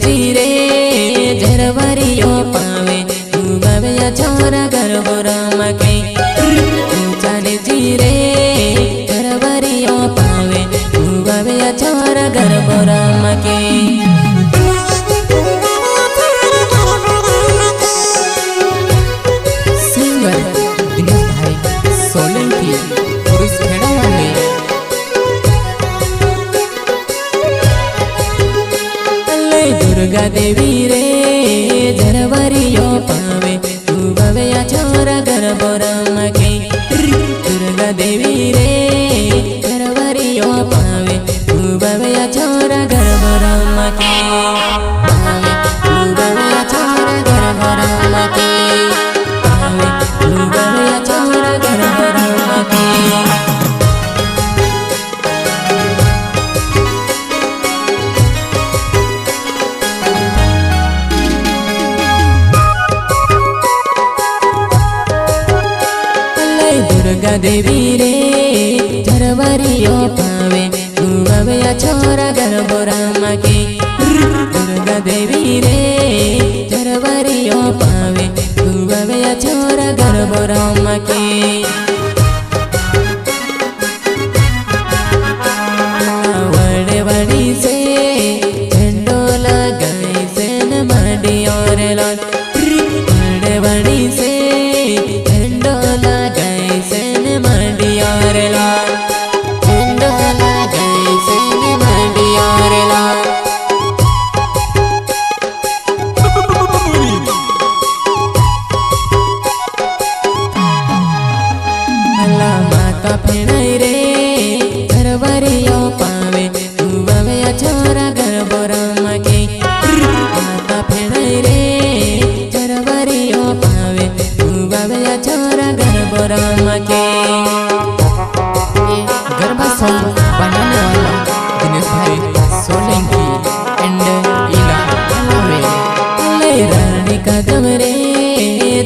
जीरे झरवरियो पावे डूबया छोरा गरबोराम के जाने जीरे झरवरियो पावे डूबया छोरा गरबोराम के सिंगर दिनेश भाई सोलंकी पुरुष खेड़ा वाले दुर्गा देवी रे झरवरियो पावे डूबया छोरा गरबोराम के दुर्गा देवी रे झरवरियो पावे डूबया छोरा गरबोराम के डूबया छोरा गरबोराम के डूबया छोरा गरबोराम के दुर्गा देवी रे झरवरियो पावे डूबया छोरा गरबोराम के दुर्गा देवी रे झरवरियो पावे डूबया छोरा गरबोराम के वड़े वड़ी से झंडो लगाई से न माडी और लाल वड़े वड़ी से झंडो लगाई से न माडी और लाल झंडो लगाई से न माडी और लाल अल्लाह माता फेणाई रे झरवरियो पावे डूबया छोरा गरबोराम के माता फेणाई रे झरवरियो पावे डूबया छोरा गरबोराम के गरबा सॉन्ग बनाने वाला दिनेश भाई सोलंकी एंड इला ले रानी का गमरे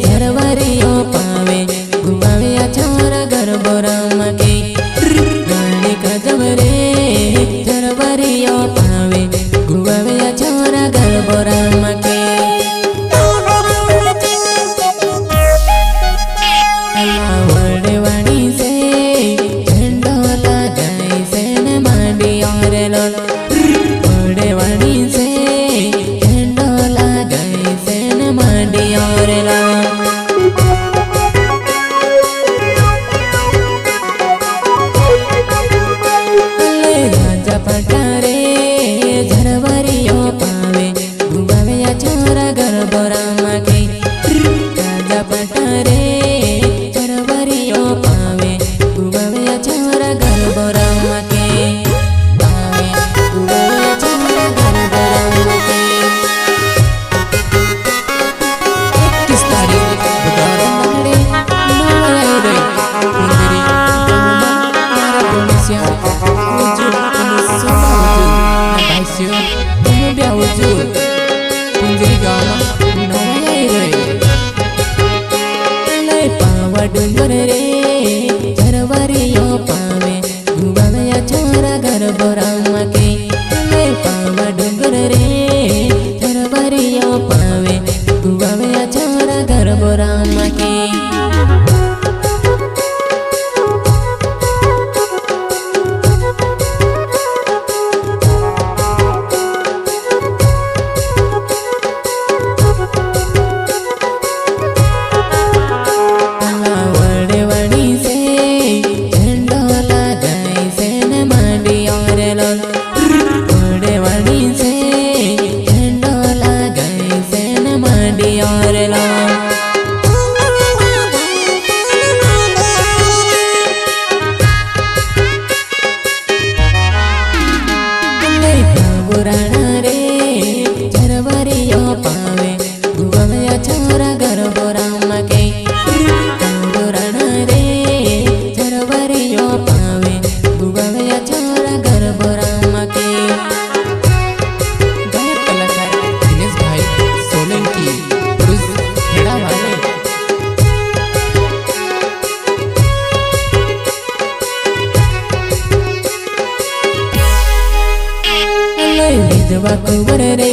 झरवरियो पावे डूबया छोरा गरबोराम के रानी का गमरे झरवरियो पावे डूबया छोरा गरबोराम के पटारे झरवरियो पावे डूबया छोरा गरबोराम के राजा पटारे झरवरियो पावे डूबया छोरा गरबोराम के पावे डूबया छोरा गरबोराम के 21 तारीख बुधवार नवरे कुंदरी मारा Indonesia Tunggu biar wujud Punjiri gama Noya ire Lai pawa dungur re झरवरियो पावे डूबया छोरा गरबोराम के Lai pawa dungur re झरवरियो पावे डूबया छोरा गरबोराम ગરબોરામાં કે विधवा कुंवर रे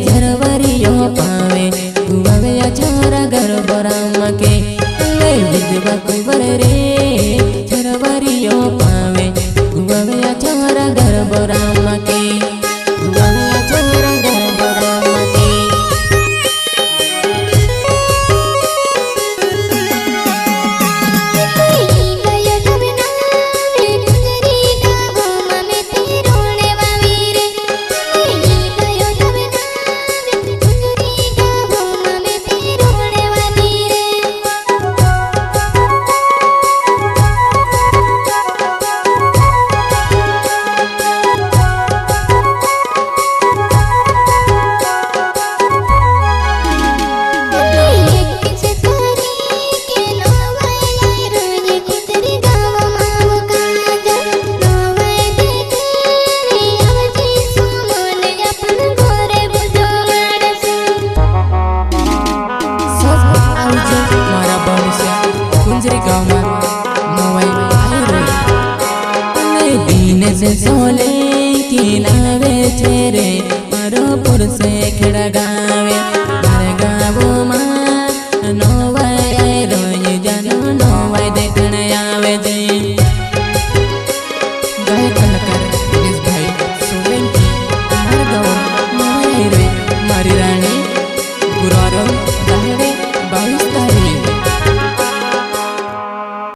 झरवरियो पावे गुवावे छोरा गरबोरामा के विधवा कुंवर रे झरवरियो पावे गुवावे छोरा गरबोरामा के गुवावे छोरा गरबोरामा के सोले की नावे चेरे मारो पुर से खड़ा